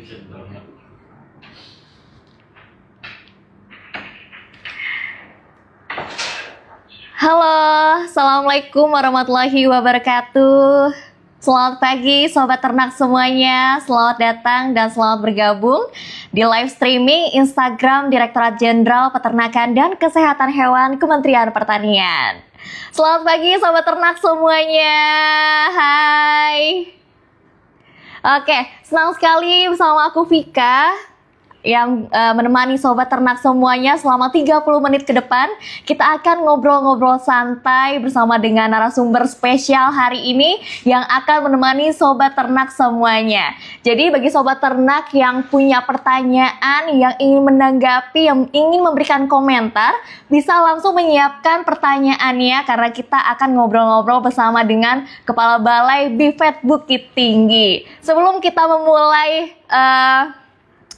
Halo, Assalamualaikum warahmatullahi wabarakatuh. Selamat pagi Sobat Ternak semuanya, selamat datang dan selamat bergabung di live streaming Instagram Direktorat Jenderal Peternakan dan Kesehatan Hewan Kementerian Pertanian. Selamat pagi Sobat Ternak semuanya, hai. Oke, senang sekali bersama aku Vika yang menemani Sobat Ternak semuanya selama 30 menit ke depan. Kita akan ngobrol-ngobrol santai bersama dengan narasumber spesial hari ini yang akan menemani Sobat Ternak semuanya. Jadi bagi Sobat Ternak yang punya pertanyaan, yang ingin menanggapi, yang ingin memberikan komentar, bisa langsung menyiapkan pertanyaannya karena kita akan ngobrol-ngobrol bersama dengan Kepala Balai Bifet Bukit Tinggi. Sebelum kita memulai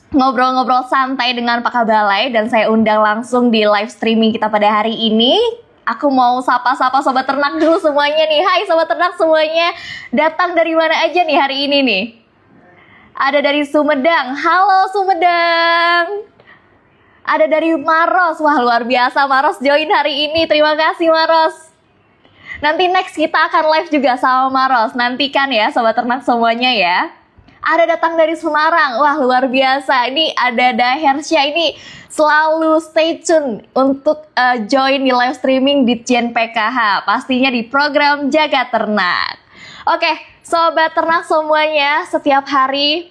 ngobrol-ngobrol santai dengan Pak Balai dan saya undang langsung di live streaming kita pada hari ini, aku mau sapa-sapa Sobat Ternak dulu semuanya nih. Hai Sobat Ternak semuanya, datang dari mana aja nih hari ini nih? Ada dari Sumedang, halo Sumedang. Ada dari Maros, wah luar biasa Maros join hari ini, terima kasih Maros. Nanti next kita akan live juga sama Maros, nantikan ya Sobat Ternak semuanya ya. Ada datang dari Semarang, wah luar biasa. Ini ada Dahersya, ini selalu stay tune untuk join di live streaming di Jen PKH, pastinya di program Jaga Ternak. Oke, Sobat Ternak semuanya, setiap hari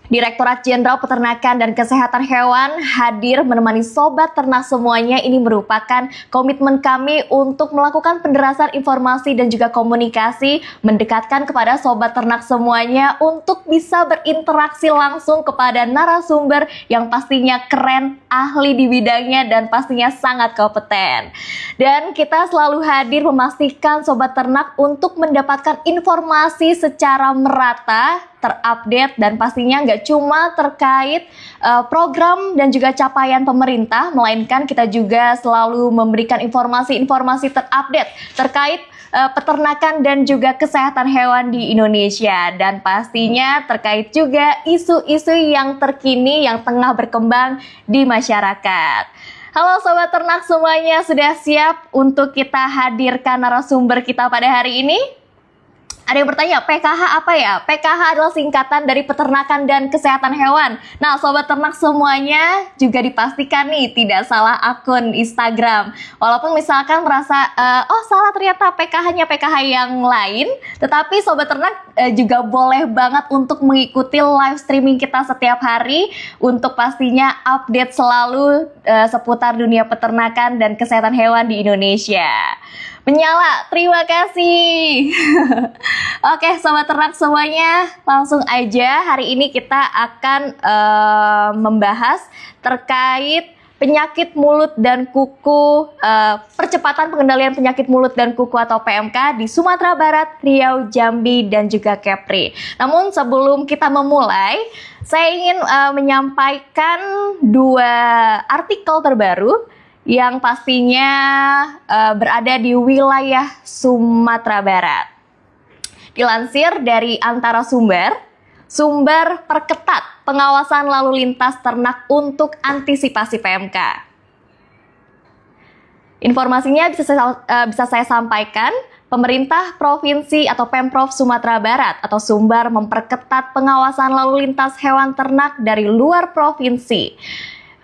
Direktorat Jenderal Peternakan dan Kesehatan Hewan hadir menemani Sobat Ternak semuanya. Ini merupakan komitmen kami untuk melakukan penderasan informasi dan juga komunikasi, mendekatkan kepada Sobat Ternak semuanya untuk bisa berinteraksi langsung kepada narasumber yang pastinya keren, ahli di bidangnya dan pastinya sangat kompeten. Dan kita selalu hadir memastikan Sobat Ternak untuk mendapatkan informasi secara merata, terupdate, dan pastinya nggak cuma terkait program dan juga capaian pemerintah, melainkan kita juga selalu memberikan informasi-informasi terupdate terkait peternakan dan juga kesehatan hewan di Indonesia, dan pastinya terkait juga isu-isu yang terkini yang tengah berkembang di masyarakat. Halo Sobat Ternak semuanya, sudah siap untuk kita hadirkan narasumber kita pada hari ini? Ada yang bertanya, PKH apa ya? PKH adalah singkatan dari Peternakan dan Kesehatan Hewan. Nah, Sobat Ternak semuanya juga dipastikan nih tidak salah akun Instagram. Walaupun misalkan merasa, oh salah ternyata PKH-nya PKH yang lain, tetapi Sobat Ternak juga boleh banget untuk mengikuti live streaming kita setiap hari untuk pastinya update selalu seputar dunia peternakan dan kesehatan hewan di Indonesia. Menyala, terima kasih. Oke Sobat Ternak semuanya, langsung aja hari ini kita akan membahas terkait penyakit mulut dan kuku, percepatan pengendalian penyakit mulut dan kuku atau PMK di Sumatera Barat, Riau, Jambi, dan juga Kepri. Namun sebelum kita memulai, saya ingin menyampaikan dua artikel terbaru yang pastinya berada di wilayah Sumatera Barat. Dilansir dari Antara Sumber perketat pengawasan lalu lintas ternak untuk antisipasi PMK. Informasinya bisa saya sampaikan, pemerintah provinsi atau Pemprov Sumatera Barat atau Sumbar memperketat pengawasan lalu lintas hewan ternak dari luar provinsi.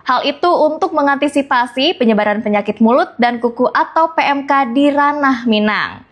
Hal itu untuk mengantisipasi penyebaran penyakit mulut dan kuku atau PMK di ranah Minang.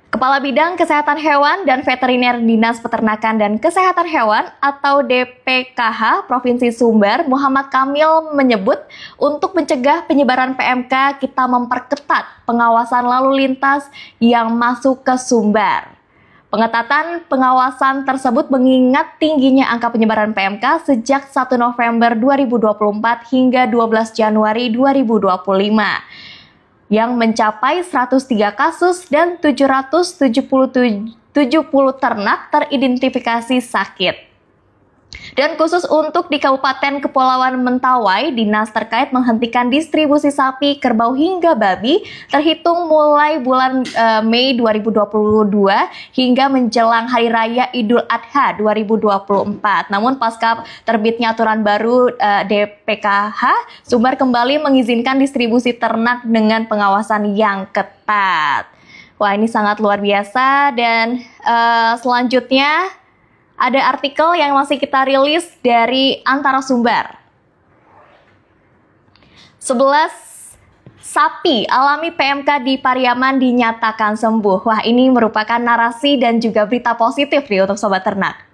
Kepala Bidang Kesehatan Hewan dan Veteriner Dinas Peternakan dan Kesehatan Hewan atau DPKH Provinsi Sumbar, Muhammad Kamil menyebut untuk mencegah penyebaran PMK kita memperketat pengawasan lalu lintas yang masuk ke Sumbar. Pengetatan pengawasan tersebut mengingat tingginya angka penyebaran PMK sejak 1 November 2024 hingga 12 Januari 2025 yang mencapai 103 kasus dan 770 ternak teridentifikasi sakit. Dan khusus untuk di Kabupaten Kepulauan Mentawai, dinas terkait menghentikan distribusi sapi, kerbau hingga babi terhitung mulai bulan Mei 2022 hingga menjelang Hari Raya Idul Adha 2024. Namun pasca terbitnya aturan baru DPKH, Sumbar kembali mengizinkan distribusi ternak dengan pengawasan yang ketat. Wah, ini sangat luar biasa. Dan selanjutnya ada artikel yang masih kita rilis dari Antara Sumber. 11 sapi alami PMK di Pariaman dinyatakan sembuh. Wah, ini merupakan narasi dan juga berita positif nih untuk Sobat Ternak.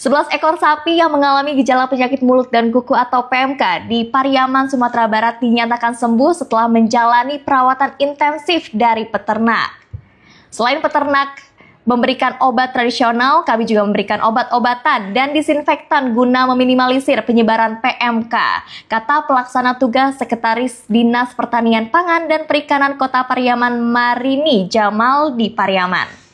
11 ekor sapi yang mengalami gejala penyakit mulut dan kuku atau PMK di Pariaman, Sumatera Barat dinyatakan sembuh setelah menjalani perawatan intensif dari peternak. Selain peternak memberikan obat tradisional, kami juga memberikan obat-obatan dan disinfektan guna meminimalisir penyebaran PMK, kata pelaksana tugas Sekretaris Dinas Pertanian Pangan dan Perikanan Kota Pariaman Marini Jamal di Pariaman.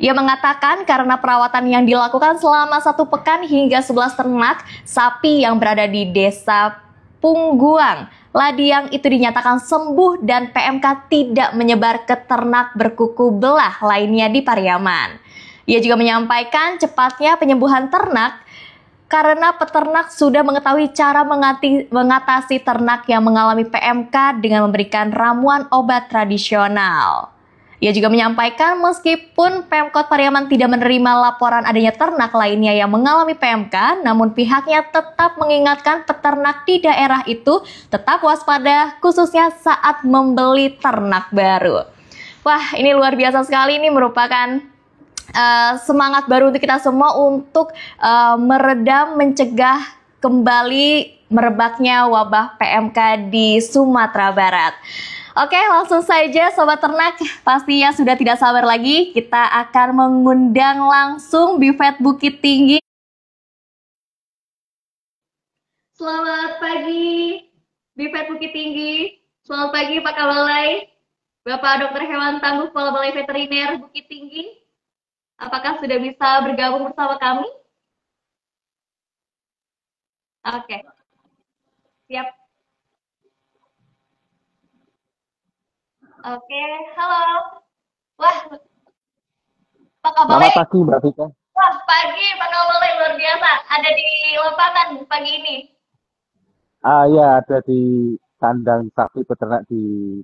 Ia mengatakan karena perawatan yang dilakukan selama 1 pekan hingga 11 ternak sapi yang berada di Desa Pungguang, Ladiang itu dinyatakan sembuh dan PMK tidak menyebar ke ternak berkuku belah lainnya di Pariaman. Ia juga menyampaikan cepatnya penyembuhan ternak karena peternak sudah mengetahui cara mengatasi ternak yang mengalami PMK dengan memberikan ramuan obat tradisional. Ia juga menyampaikan meskipun Pemkot Pariaman tidak menerima laporan adanya ternak lainnya yang mengalami PMK, namun pihaknya tetap mengingatkan peternak di daerah itu tetap waspada khususnya saat membeli ternak baru. Wah, ini luar biasa sekali, ini merupakan semangat baru untuk kita semua untuk meredam, mencegah kembali merebaknya wabah PMK di Sumatera Barat. Oke, langsung saja Sobat Ternak, pastinya sudah tidak sabar lagi, kita akan mengundang langsung Bifet Bukit Tinggi. Selamat pagi, Bifet Bukit Tinggi. Selamat pagi Pak Kabalai, Bapak Dr. Hewan Tangguh, Kepala Balai Veteriner Bukit Tinggi. Apakah sudah bisa bergabung bersama kami? Oke, siap. Oke, halo. Wah, Pak Kabalai. Selamat pagi, Mbak Vika. Wah, pagi Pak Kabalai luar biasa. Ada di lapangan pagi ini. Ya, ada di kandang sapi peternak di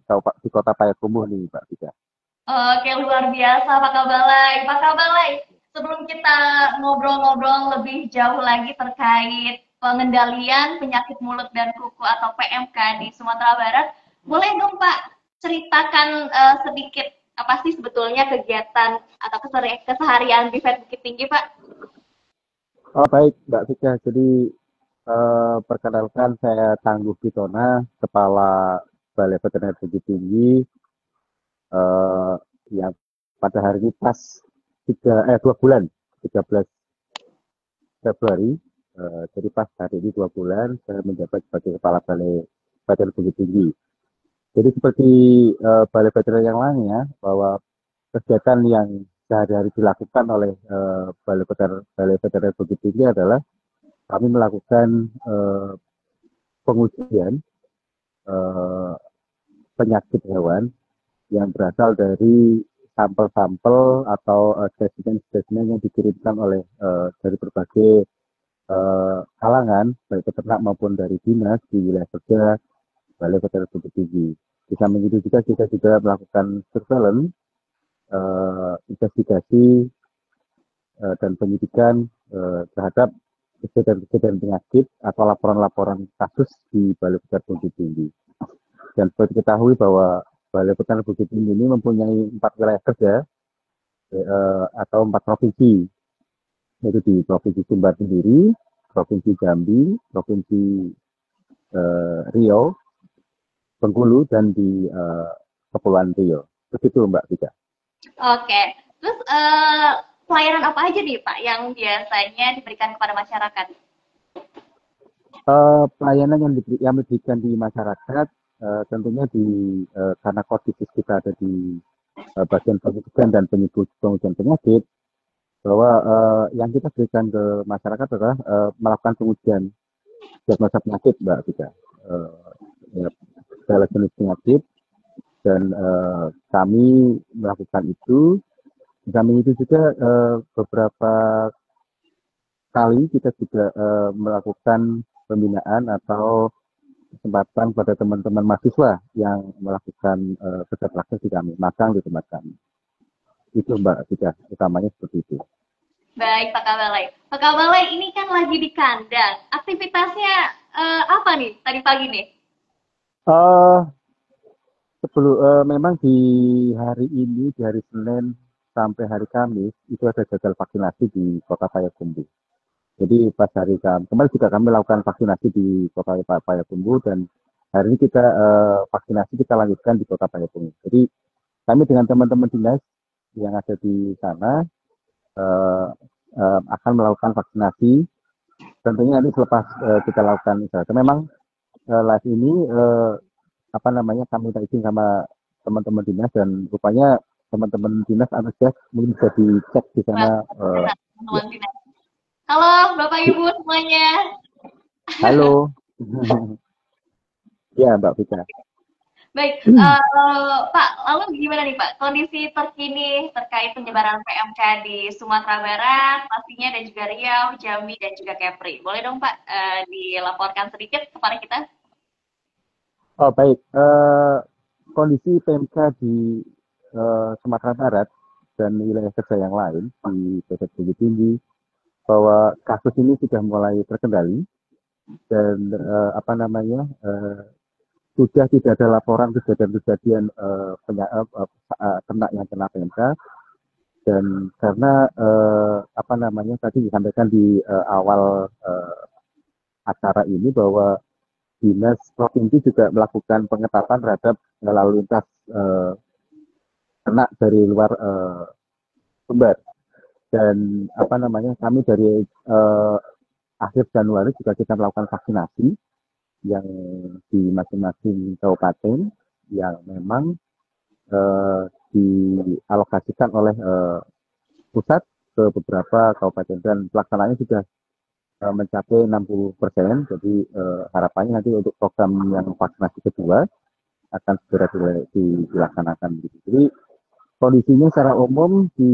Kota Payakumbuh nih, Mbak Vika. Oke, luar biasa Pak Kabalai. Pak Kabalai, sebelum kita ngobrol-ngobrol lebih jauh lagi terkait pengendalian penyakit mulut dan kuku atau PMK di Sumatera Barat, boleh dong Pak ceritakan sedikit apa sih sebetulnya kegiatan atau keseharian Bifet Bukit Tinggi, Pak? Oh, baik, Mbak Vika. Jadi, perkenalkan saya Tangguh Pitona, Kepala Balai Veteriner Bukit Tinggi, eh, yang pada hari ini pas 2 bulan, 13 Februari. Jadi pas hari ini 2 bulan, saya menjabat sebagai Kepala Balai Veteriner Bukit Tinggi. Jadi seperti balai veteriner yang lainnya, bahwa kegiatan yang sehari-hari dilakukan oleh balai veteriner Bukit Tinggi adalah kami melakukan pengujian penyakit hewan yang berasal dari sampel-sampel atau spesimen-spesimen yang dikirimkan oleh dari berbagai kalangan, baik peternak maupun dari dinas di wilayah kerja Balai Veteriner Bukit Tinggi. Di samping itu juga kita juga melakukan surveillance, investigasi dan penyidikan terhadap kejadian penyakit atau laporan-laporan kasus di Balai Veteriner Bukit Tinggi. Dan seperti diketahui bahwa Balai Veteriner Bukit Tinggi ini mempunyai 4 wilayah kerja atau 4 provinsi, yaitu di Provinsi Sumbar sendiri, Provinsi Jambi, Provinsi Riau, Bengkulu, dan di Kepulauan Riau. Begitu Mbak Vika. Oke, terus pelayanan apa aja nih Pak yang biasanya diberikan kepada masyarakat? Pelayanan yang diberikan di masyarakat tentunya karena core business kita ada di bagian pencegahan dan pengujian penyakit. bahwa yang kita berikan ke masyarakat adalah melakukan pengujian diagnosa penyakit, Mbak Tika. Ya, segala jenis penyakit dan kami melakukan itu. Kami itu juga beberapa kali kita juga melakukan pembinaan atau kesempatan pada teman-teman mahasiswa yang melakukan kerja praktek di kami, magang di tempat kami. Itu Mbak Tika, utamanya seperti itu. Baik, Pak Kabalai. Pak Kabalai, ini kan lagi di kandang. Aktivitasnya apa nih tadi pagi nih? Uh, sebelum memang di hari ini, di hari Senin sampai hari Kamis itu ada jadwal vaksinasi di Kota Payakumbuh. Jadi pas hari kemarin juga kami lakukan vaksinasi di Kota Payakumbuh dan hari ini kita vaksinasi kita lanjutkan di Kota Payakumbuh. Jadi kami dengan teman-teman dinas yang ada di sana akan melakukan vaksinasi. Tentunya nanti selepas kita lakukan misalnya. Memang live ini apa namanya kami minta izin sama teman-teman dinas dan rupanya teman-teman dinas antusias mungkin bisa dicek di sana. Ya. Halo Bapak Ibu semuanya. Halo. Ya Mbak Vika. Baik, Pak, lalu gimana nih Pak, kondisi terkini terkait penyebaran PMK di Sumatera Barat, pastinya dan juga Riau, Jambi, dan juga Kepri. Boleh dong Pak dilaporkan sedikit kepada kita? Oh baik, kondisi PMK di Sumatera Barat dan wilayah kerja yang lain di Bukit Tinggi bahwa kasus ini sudah mulai terkendali dan apa namanya sudah tidak ada laporan kejadian-kejadian ternak yang kena PMK dan karena apa namanya tadi disampaikan di awal acara ini bahwa dinas provinsi juga melakukan pengetatan terhadap lalu lintas ternak dari luar Sumber dan apa namanya kami dari akhir Januari juga kita melakukan vaksinasi yang di masing-masing kabupaten yang memang dialokasikan oleh pusat ke beberapa kabupaten dan pelaksanaannya sudah mencapai 60%. Jadi harapannya nanti untuk program yang vaksinasi kedua akan segera dilaksanakan. Jadi kondisinya secara umum di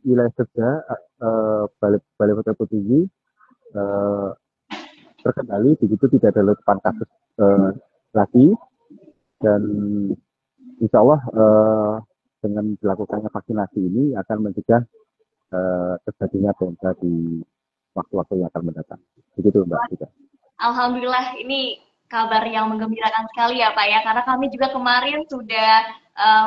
wilayah kerja Balai Kota Tinggi terkendali, begitu tidak ada letupan kasus lagi dan insya Allah dengan dilakukannya vaksinasi ini akan mencegah terjadinya PMK di waktu-waktu yang akan mendatang. Begitu Mbak Tika. Alhamdulillah, ini kabar yang menggembirakan sekali ya Pak ya, karena kami juga kemarin sudah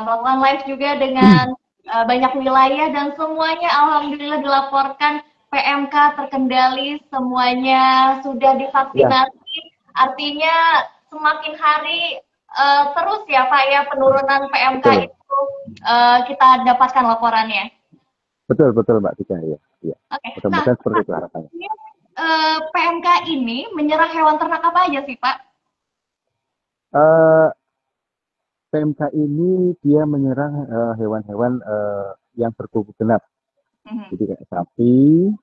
melakukan live juga dengan banyak wilayah dan semuanya alhamdulillah dilaporkan PMK terkendali, semuanya sudah divaksinasi. Ya. Artinya semakin hari terus ya Pak ya penurunan PMK betul. Itu kita dapatkan laporannya. Betul Mbak Tika ya. Ya. Okay. Mudah-mudahan seperti itu harapannya. PMK ini menyerang hewan ternak apa aja sih Pak? PMK ini dia menyerang hewan-hewan yang berkuku genap. Jadi kayak sapi,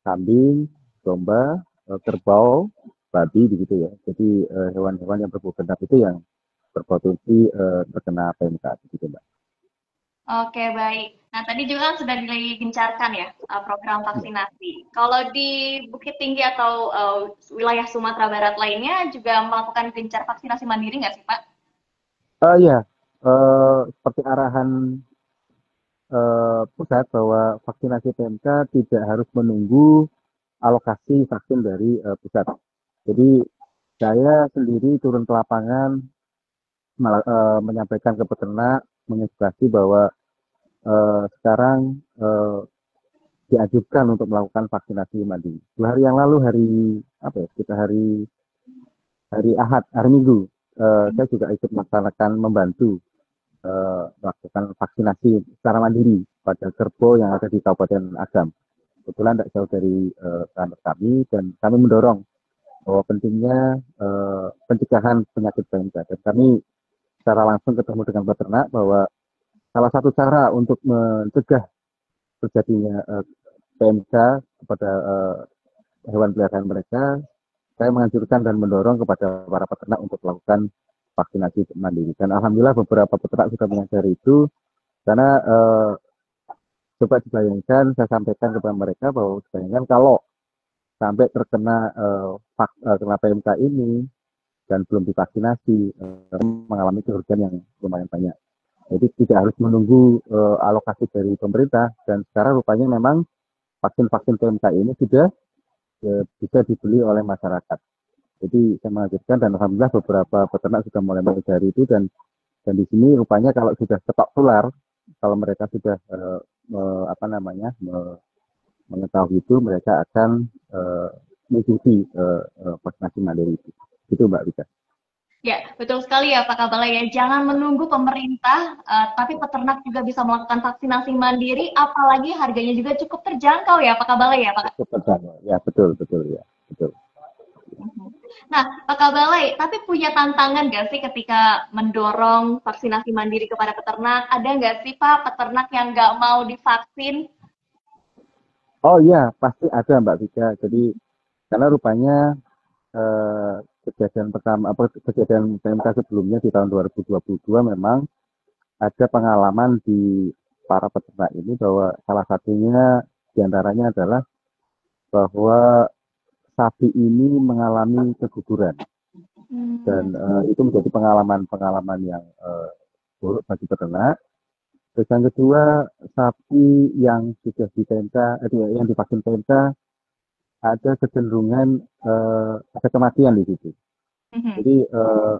kambing, domba, kerbau, babi begitu ya. Jadi hewan-hewan yang berkuku genap itu yang berpotensi terkena PMK begitu Mbak. Oke baik. Nah tadi juga kan sudah digencarkan ya program vaksinasi. Kalau di Bukit Tinggi atau wilayah Sumatera Barat lainnya juga melakukan gencar vaksinasi mandiri nggak sih Pak? Iya, seperti arahan pusat bahwa vaksinasi PMK tidak harus menunggu alokasi vaksin dari pusat. Jadi saya sendiri turun ke lapangan menyampaikan ke peternak, mengedukasi bahwa sekarang dianjurkan untuk melakukan vaksinasi mandiri. 2 hari yang lalu hari Ahad, hari Minggu, saya juga ikut membantu melakukan vaksinasi secara mandiri pada kerbau yang ada di Kabupaten Agam. Kebetulan tidak jauh dari kantor kami dan kami mendorong bahwa pentingnya pencegahan penyakit PMK. Dan kami secara langsung ketemu dengan peternak bahwa salah satu cara untuk mencegah terjadinya PMK kepada hewan peliharaan mereka, saya menganjurkan dan mendorong kepada para peternak untuk melakukan vaksinasi mandiri. Dan alhamdulillah beberapa peternak sudah menyadari itu, karena coba dibayangkan, saya sampaikan kepada mereka bahwa bayangkan kalau sampai terkena kena PMK ini dan belum divaksinasi, mengalami kerugian yang lumayan banyak. Jadi tidak harus menunggu alokasi dari pemerintah, dan sekarang rupanya memang vaksin-vaksin PMK ini sudah bisa dibeli oleh masyarakat. Jadi saya mengajarkan, dan alhamdulillah beberapa peternak sudah mulai menyadari itu, dan di sini rupanya kalau sudah stok tular, kalau mereka sudah mengetahui itu, mereka akan mengikuti vaksinasi mandiri itu. Itu Mbak Rika. Ya, betul sekali ya Pak Kabala ya. Jangan menunggu pemerintah, tapi peternak juga bisa melakukan vaksinasi mandiri, apalagi harganya juga cukup terjangkau ya Pak Kabala ya Pak. Ya, betul ya, betul. Nah, Pak Kabalai, tapi punya tantangan nggak sih ketika mendorong vaksinasi mandiri kepada peternak? Ada nggak sih Pak peternak yang nggak mau divaksin? Oh iya, pasti ada Mbak Vika. Jadi karena rupanya kejadian PMK sebelumnya di tahun 2022 memang ada pengalaman di para peternak ini, bahwa salah satunya diantaranya adalah bahwa sapi ini mengalami keguguran, dan itu menjadi pengalaman yang buruk bagi peternak. Terus yang kedua, sapi yang sudah yang divaksin PMK, ada kecenderungan ada kematian di situ. Jadi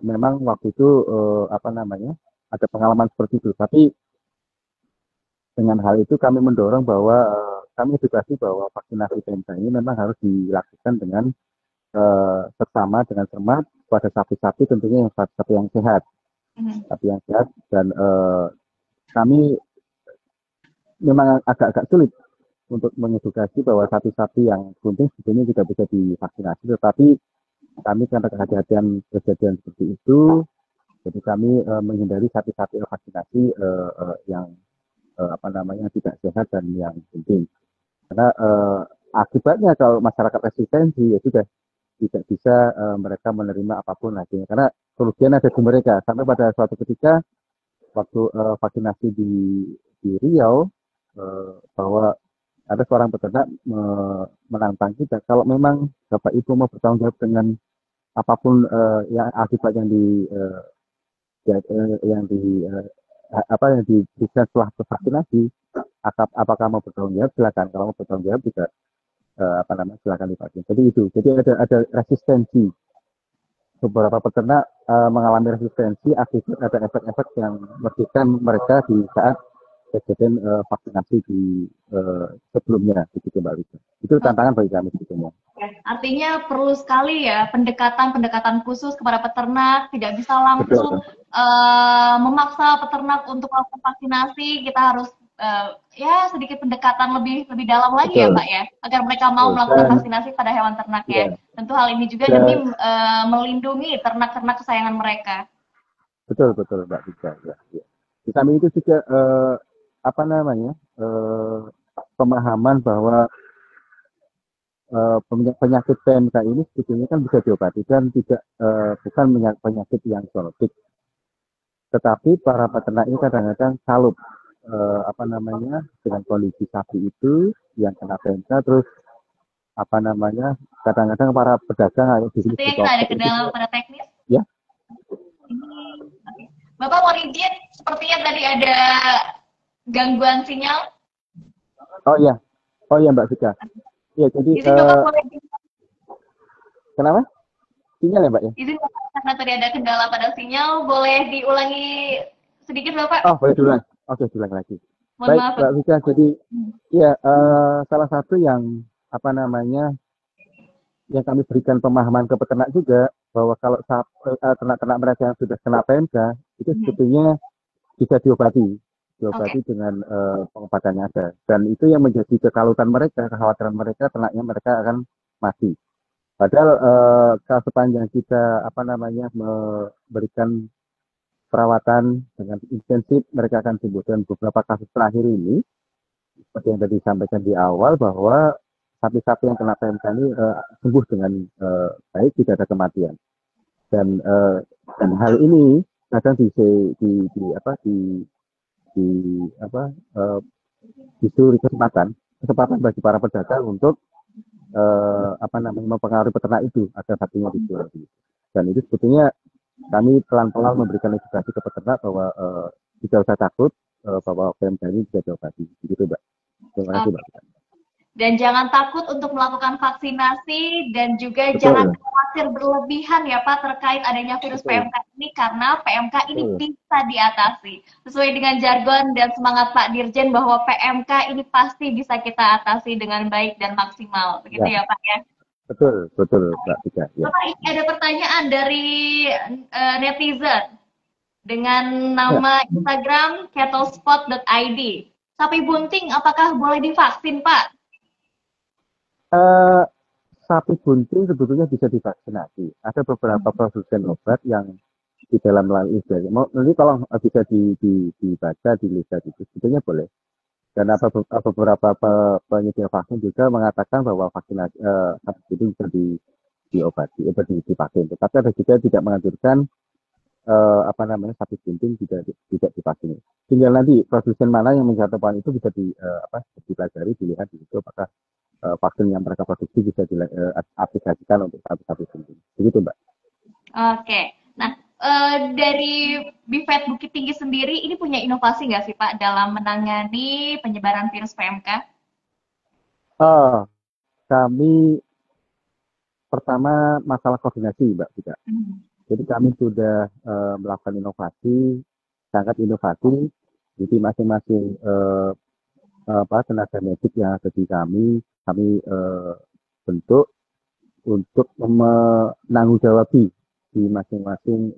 memang waktu itu ada pengalaman seperti itu. Tapi dengan hal itu kami mendorong bahwa kami edukasi bahwa vaksinasi PMK ini memang harus dilakukan dengan bersama dengan cermat pada sapi-sapi, tentunya yang sapi yang sehat, sapi yang sehat. Dan kami memang agak-agak sulit untuk mengedukasi bahwa sapi-sapi yang bunting sebetulnya juga bisa divaksinasi, tetapi kami karena kehati-hatian kejadian seperti itu, jadi kami menghindari sapi-sapi vaksinasi yang tidak sehat dan yang penting. Karena akibatnya kalau masyarakat resistensi, ya sudah tidak bisa mereka menerima apapun hasilnya. Karena kerugian ada di mereka. Sampai pada suatu ketika waktu vaksinasi di Riau, bahwa ada seorang peternak menantang kita, kalau memang Bapak Ibu mau bertanggung jawab dengan apapun yang akibat yang diberikan setelah vaksinasi, apakah mau bertanggung jawab, silakan. Kalau mau bertanggung jawab juga silakan divaksin. Jadi itu, jadi ada resistensi. Beberapa peternak mengalami resistensi akibat ada efek-efek yang merugikan mereka di saat kejadian vaksinasi di sebelumnya, begitu Mbak Rika. Itu tantangan bagi kami sebetulnya. Artinya perlu sekali ya pendekatan khusus kepada peternak, tidak bisa langsung memaksa peternak untuk melakukan vaksinasi. Kita harus sedikit pendekatan lebih dalam lagi ya Pak ya, agar mereka mau melakukan vaksinasi pada hewan ternaknya. Tentu hal ini juga demi melindungi ternak-ternak kesayangan mereka. Betul Mbak Rika. Ya. Di kami itu juga pemahaman bahwa penyakit PMK ini sebetulnya kan bisa diobati dan bukan penyakit yang kronik. Tetapi para peternak ini kadang-kadang salut dengan kondisi sapi itu yang kena PMK, terus kadang-kadang para pedagang di sini ada kendala pada teknis. Ya. Bapak mau izin, sepertinya tadi ada gangguan sinyal. Oh iya Mbak Vika. Iya, jadi kenapa? Sinyal ya Mbak ya? Izin karena tadi ada kendala pada sinyal, boleh diulangi sedikit Bapak? Oh, boleh diulang. Oke, diulang lagi. Baik, Mbak Vika. Jadi salah satu yang yang kami berikan pemahaman ke peternak juga, bahwa kalau ternak-ternak mereka yang sudah kena PMK itu sebetulnya bisa diobati dengan pengobatan yang ada, dan itu yang menjadi kekhawatiran mereka ternaknya mereka akan mati. Padahal sepanjang kita memberikan perawatan dengan intensif, mereka akan sembuh. Dan beberapa kasus terakhir ini seperti yang tadi disampaikan di awal bahwa sapi-sapi yang kena PMK ini sembuh dengan baik, tidak ada kematian. Dan hal ini kadang di apa di apa diberi kesempatan bagi para pedagang untuk mempengaruhi peternak itu agar sapinya dijual. Dan itu sebetulnya kami pelan-pelan memberikan edukasi ke peternak bahwa tidak usah takut bahwa PMK ini bisa diobati. Begitu, Mbak. Terima kasih, Mbak. Dan jangan takut untuk melakukan vaksinasi dan juga jangan Betul. khawatir berlebihan ya Pak terkait adanya virus Betul. PMK ini karena PMK ini Betul. bisa diatasi. Sesuai dengan jargon dan semangat Pak Dirjen bahwa PMK ini pasti bisa kita atasi dengan baik dan maksimal. Begitu ya Pak ya? Betul, Mbak Tika. Ya. Bapak, ini ada pertanyaan dari netizen dengan nama Instagram kettlespot.id. Sapi bunting apakah boleh divaksin Pak? Sapi bunting sebetulnya bisa divaksinasi. Ada beberapa produsen obat yang di dalam melalui nanti tolong bisa dibaca, dilihat itu sebetulnya boleh. Dan beberapa penyedia vaksin juga mengatakan bahwa vaksinasi sapi bunting bisa diobati, divaksin. Tetapi ada juga yang tidak menganjurkan sapi bunting tidak divaksin. Tinggal nanti produsen mana yang mencatatkan itu bisa dipelajari, dilihat di situ apakah vaksin yang mereka produksi bisa diaplikasikan untuk sapi-sapi bunting. Begitu, Mbak. Oke. Nah, dari Bifet Bukit Tinggi sendiri ini punya inovasi nggak sih Pak dalam menangani penyebaran virus PMK? Kami pertama masalah koordinasi, Mbak Tika. Jadi kami sudah melakukan inovasi, sangat inovasi. Jadi masing-masing tenaga medis yang ada di kami bentuk untuk menanggung-jawabi di masing-masing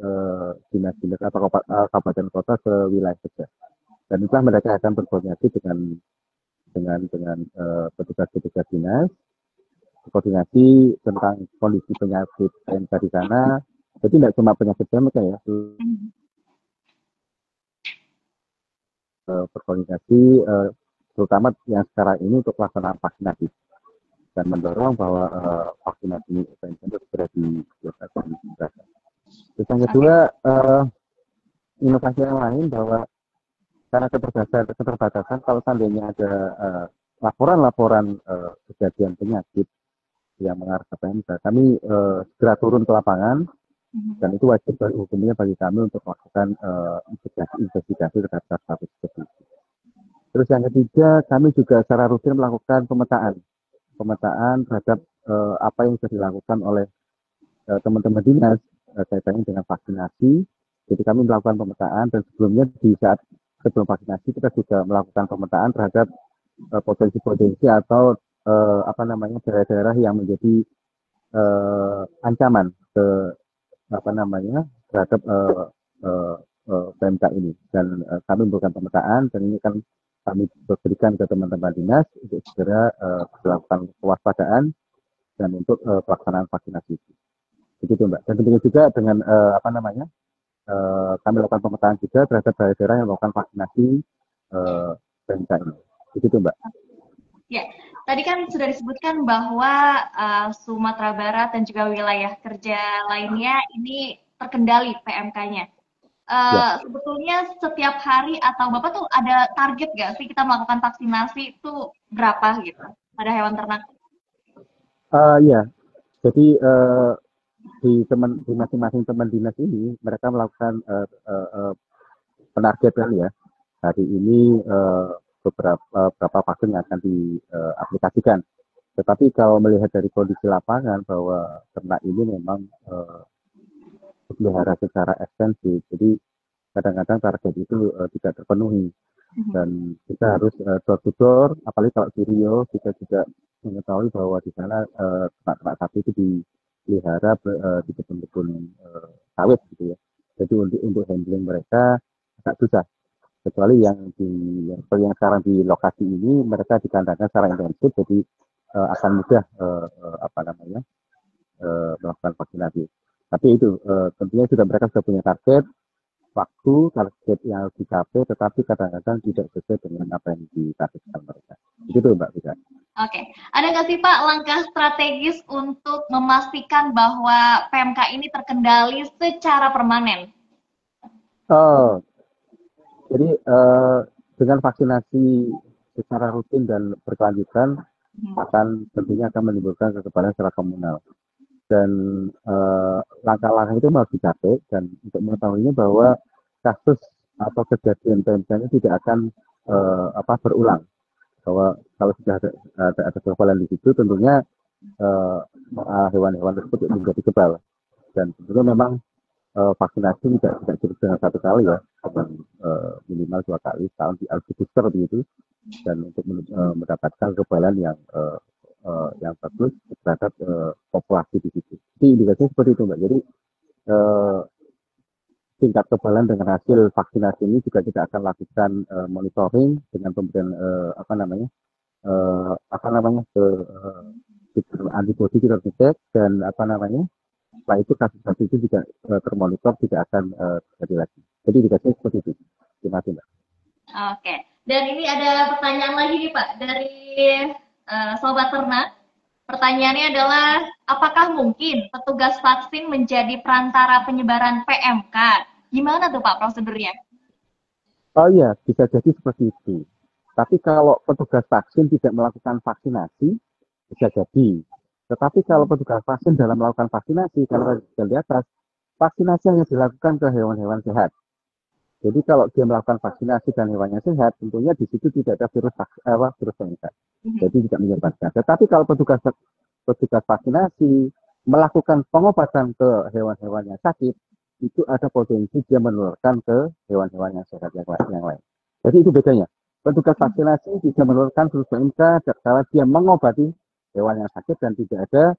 dinas-dinas atau kabupaten kota ke wilayah kerja. Dan itulah mereka akan berkoordinasi dengan petugas-petugas dinas, koordinasi tentang kondisi penyakit PMK di sana. Jadi tidak cuma penyakit PMK ya, berkoordinasi terutama yang sekarang ini untuk pelaksanaan vaksinasi dan mendorong bahwa vaksinasi ini segera dilakukan. Terus yang kedua, inovasi yang lain bahwa karena keterbatasan kalau seandainya ada laporan-laporan kejadian penyakit yang mengarah ke PMK, kami segera turun ke lapangan dan itu wajib hukumnya bagi kami untuk melakukan investigasi terhadap kasus tersebut. Terus yang ketiga, kami juga secara rutin melakukan pemetaan terhadap apa yang sudah dilakukan oleh teman-teman dinas kaitannya dengan vaksinasi. Jadi kami melakukan pemetaan dan sebelumnya sebelum vaksinasi kita juga melakukan pemetaan terhadap potensi-potensi atau daerah-daerah yang menjadi ancaman terhadap PMK ini. Dan kami memberikan pemetaan dan ini kan kami berikan ke teman-teman dinas untuk segera melakukan kewaspadaan dan untuk pelaksanaan vaksinasi. Begitu, Mbak. Dan tentunya juga dengan kami lakukan pemetaan juga terhadap daerah-daerah yang melakukan vaksinasi PMK ini. Begitu, Mbak. Ya, tadi kan sudah disebutkan bahwa Sumatera Barat dan juga wilayah kerja lainnya ini terkendali PMK-nya. Sebetulnya setiap hari atau Bapak tuh ada target nggak sih kita melakukan vaksinasi itu berapa gitu pada hewan ternak? Iya, jadi di masing-masing teman dinas ini mereka melakukan penargetan ya. Hari ini beberapa vaksin yang akan diaplikasikan. Tetapi kalau melihat dari kondisi lapangan bahwa ternak ini memang dipelihara secara ekstensif, jadi kadang-kadang target itu tidak terpenuhi dan kita harus door to door, apalagi kalau di Rio kita juga mengetahui bahwa di sana ternak sapi itu dipelihara di kebun-kebun sawit gitu ya. Jadi untuk handling mereka agak susah. Kecuali yang sekarang di lokasi ini mereka dikandangkan secara intensif, jadi akan mudah melakukan vaksinasi. Tapi itu tentunya mereka sudah punya target waktu, target yang harus dicapai, tetapi kadang-kadang tidak sesuai dengan apa yang ditargetkan mereka. Begitu Mbak Vika. Oke, ada nggak sih Pak langkah strategis untuk memastikan bahwa PMK ini terkendali secara permanen? Oh, jadi dengan vaksinasi secara rutin dan berkelanjutan akan tentunya akan menimbulkan kekebalan secara komunal. Dan langkah-langkah itu harus dicapai, dan untuk mengetahuinya bahwa kasus atau kejadian PMK ini tidak akan berulang. Bahwa kalau sudah ada kekebalan di situ, tentunya hewan-hewan tersebut menjadi kebal. Dan tentunya memang vaksinasi tidak cukup dengan satu kali ya, minimal 2 kali setahun di booster begitu, dan untuk mendapatkan kekebalan yang bagus terhadap populasi di situ. Jadi indikasinya seperti itu Mbak. Jadi tingkat kekebalan dengan hasil vaksinasi ini juga kita akan lakukan monitoring dengan pemberian antibodi kita cek, dan setelah itu kasus-kasus itu juga termonitor, tidak akan terjadi lagi. Jadi indikasinya seperti itu. Terima kasih Mbak. Oke, dan ini ada pertanyaan lagi nih Pak dari Sobat Ternak. Pertanyaannya adalah, apakah mungkin petugas vaksin menjadi perantara penyebaran PMK? Gimana tuh Pak prosedurnya? Oh iya, bisa jadi seperti itu. Tapi kalau petugas vaksin tidak melakukan vaksinasi, bisa jadi. Tetapi kalau petugas vaksin dalam melakukan vaksinasi, kalau kita di atas, vaksinasi hanya dilakukan ke hewan-hewan sehat. Jadi kalau dia melakukan vaksinasi dan hewannya sehat, tentunya di situ tidak ada virus PMK. Jadi tidak menyebarkan. Tetapi kalau petugas vaksinasi melakukan pengobatan ke hewan-hewan yang sakit, itu ada potensi dia menularkan ke hewan-hewan yang sehat yang lain. Jadi itu bedanya. Petugas vaksinasi bisa menularkan virus PMK kalau dia mengobati hewan yang sakit dan tidak ada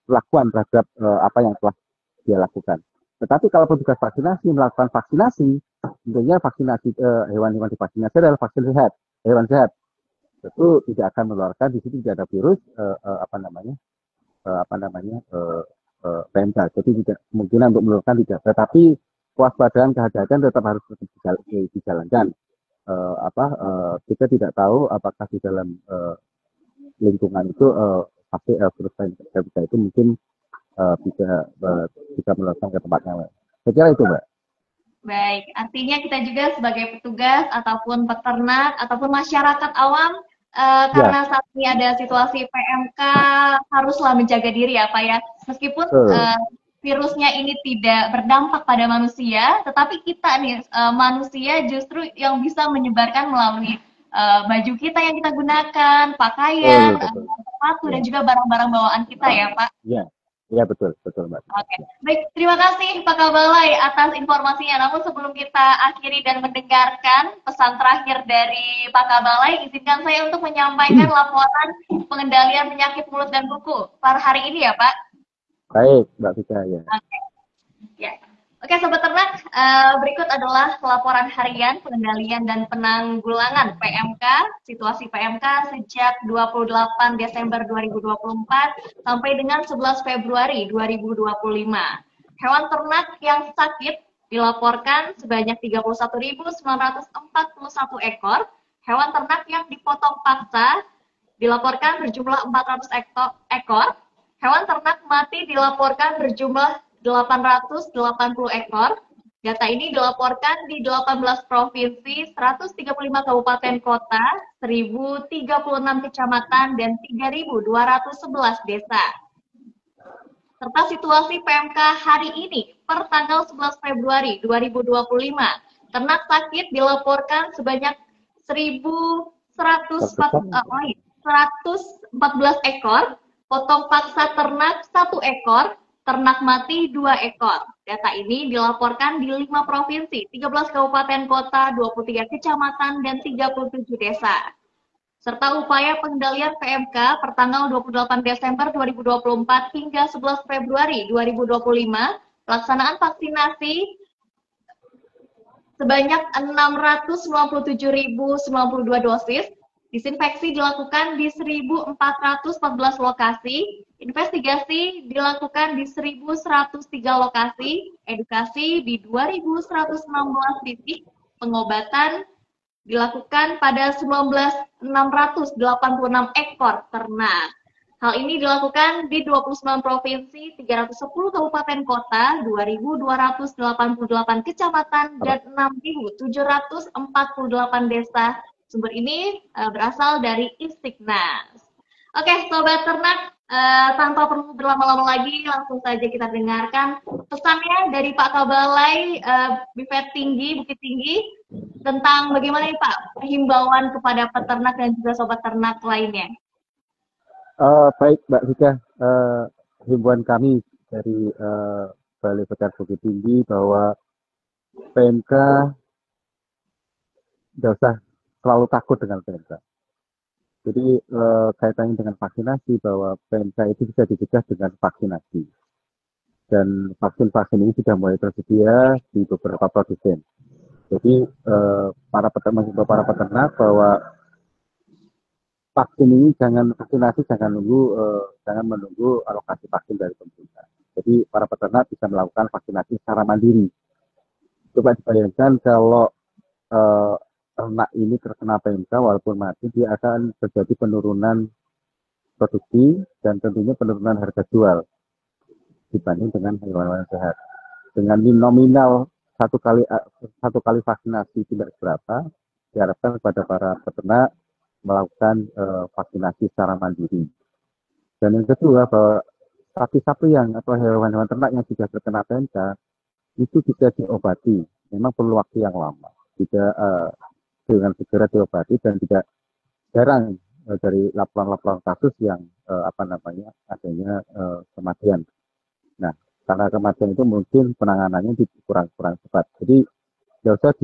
perlakuan terhadap apa yang telah dia lakukan. Tetapi kalau petugas vaksinasi melakukan vaksinasi, tentunya vaksinasi hewan-hewan divaksinasi adalah vaksin sehat, hewan sehat. Itu tidak akan menularkan, di situ tidak ada virus PMK. Jadi tidak kemungkinan untuk menularkan tidak. Tetapi kewaspadaan, kehati-hatian tetap harus dijalankan. Kita tidak tahu apakah di dalam lingkungan itu pasti virus PMK itu mungkin bisa menularkan ke tempat yang lain. Saya kira itu Mbak. Baik, artinya kita juga sebagai petugas ataupun peternak ataupun masyarakat awam karena saat ini ada situasi PMK haruslah menjaga diri ya Pak ya. Meskipun virusnya ini tidak berdampak pada manusia, tetapi kita nih manusia justru yang bisa menyebarkan melalui baju kita yang kita gunakan, pakaian, sepatu dan juga barang-barang bawaan kita ya Pak. Iya betul Mbak. Oke, baik, terima kasih Pak Kabalai atas informasinya. Namun sebelum kita akhiri dan mendengarkan pesan terakhir dari Pak Kabalai, izinkan saya untuk menyampaikan laporan pengendalian penyakit mulut dan kuku per hari ini ya Pak. Baik Mbak Vika ya. Oke, ya. Oke Sobat Ternak, berikut adalah laporan harian pengendalian dan penanggulangan PMK, situasi PMK sejak 28 Desember 2024 sampai dengan 11 Februari 2025. Hewan ternak yang sakit dilaporkan sebanyak 31.941 ekor, hewan ternak yang dipotong paksa dilaporkan berjumlah 400 ekor, hewan ternak mati dilaporkan berjumlah 880 ekor. Data ini dilaporkan di 18 provinsi, 135 kabupaten kota, 1.036 kecamatan, dan 3.211 desa. Serta situasi PMK hari ini per tanggal 11 Februari 2025. Ternak sakit dilaporkan sebanyak 1.114 ekor, potong paksa ternak 1 ekor, ternak mati 2 ekor. Data ini dilaporkan di 5 provinsi, 13 kabupaten kota, 23 kecamatan, dan 37 desa. Serta upaya pengendalian PMK per tanggal 28 Desember 2024 hingga 11 Februari 2025, pelaksanaan vaksinasi sebanyak 697.092 dosis, disinfeksi dilakukan di 1.414 lokasi, Investigasi dilakukan di 1.103 lokasi, edukasi di 2.116 titik, pengobatan dilakukan pada 19.686 ekor ternak. Hal ini dilakukan di 29 provinsi, 310 kabupaten kota, 2.288 kecamatan, dan 6.748 desa. Sumber ini berasal dari Istiknas. Oke, Sobat Ternak, tanpa perlu berlama-lama lagi, langsung saja kita dengarkan pesannya dari Pak Kabalai Bifet Tinggi, Bukit Tinggi, tentang bagaimana nih Pak himbauan kepada peternak dan juga sobat ternak lainnya. Baik Mbak Vika, himbauan kami dari Balai Veteriner Bukit Tinggi bahwa PMK tidak usah selalu takut dengan PMK. Jadi kaitannya dengan vaksinasi, bahwa PMK itu bisa dicegah dengan vaksinasi. Dan vaksin-vaksin ini sudah mulai tersedia di beberapa produsen. Jadi para peternak bahwa vaksin ini vaksinasi jangan menunggu alokasi vaksin dari pemerintah. Jadi para peternak bisa melakukan vaksinasi secara mandiri. Coba dibayangkan kalau ternak ini terkena PMK walaupun mati, dia akan terjadi penurunan produksi dan tentunya penurunan harga jual dibanding dengan hewan-hewan sehat. Dengan nominal satu kali vaksinasi tidak berapa, diharapkan kepada para peternak melakukan vaksinasi secara mandiri. Dan yang kedua, bahwa sapi-sapi atau hewan-hewan ternak yang sudah terkena PMK itu bisa diobati. Memang perlu waktu yang lama. Tidak dengan segera diobati, dan tidak jarang dari laporan-laporan kasus yang adanya kematian. Nah, karena kematian itu mungkin penanganannya kurang cepat. Jadi tidak usah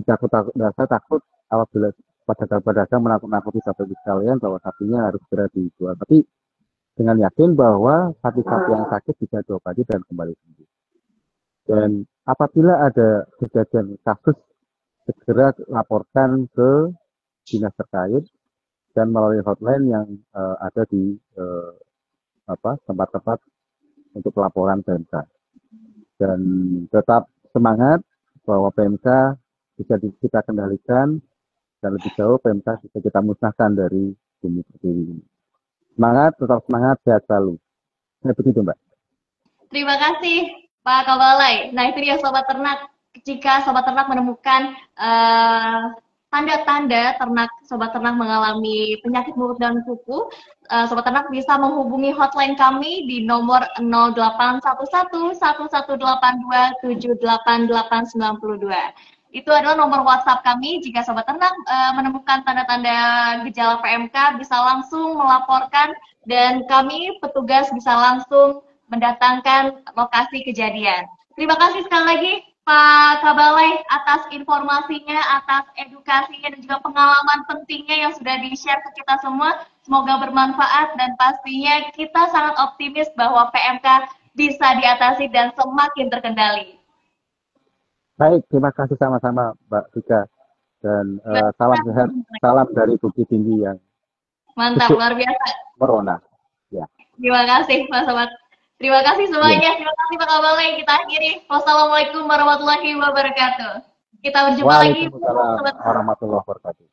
takut apabila pedagang menakut-nakuti sapi sekalian bahwa sapinya harus segera dijual. Tapi dengan yakin bahwa sapi-sapi yang sakit bisa diobati dan kembali sembuh. Dan apabila ada kejadian kasus, segera laporkan ke dinas terkait dan melalui hotline yang ada di tempat-tempat untuk pelaporan PMK. Dan tetap semangat bahwa PMK bisa kita kendalikan, dan lebih jauh PMK bisa kita musnahkan dari bumi pertiwi ini. Semangat, tetap semangat, sehat selalu. Nah, begitu Mbak. Terima kasih Pak Kabalai. Nah, itu dia Sobat Ternak. Jika Sobat Ternak menemukan tanda-tanda Sobat Ternak mengalami penyakit mulut dan kuku, Sobat Ternak bisa menghubungi hotline kami di nomor 0811-1182-78892. Itu adalah nomor WhatsApp kami. Jika Sobat Ternak menemukan tanda-tanda gejala PMK, bisa langsung melaporkan, dan kami petugas bisa langsung mendatangkan lokasi kejadian. Terima kasih sekali lagi Pak Kabalai atas informasinya, atas edukasinya, dan juga pengalaman pentingnya yang sudah di-share ke kita semua. Semoga bermanfaat, dan pastinya kita sangat optimis bahwa PMK bisa diatasi dan semakin terkendali. Baik, terima kasih sama-sama Mbak Vika. Dan salam sehat, salam dari Bukit Tinggi yang mantap, luar biasa. Corona. Ya. Terima kasih Pak Sobat. Terima kasih semuanya. Terima kasih Pak Kabalai. Kita akhiri. Wassalamualaikum warahmatullahi wabarakatuh. Kita berjumpa lagi. Waalaikumsalam warahmatullahi wabarakatuh.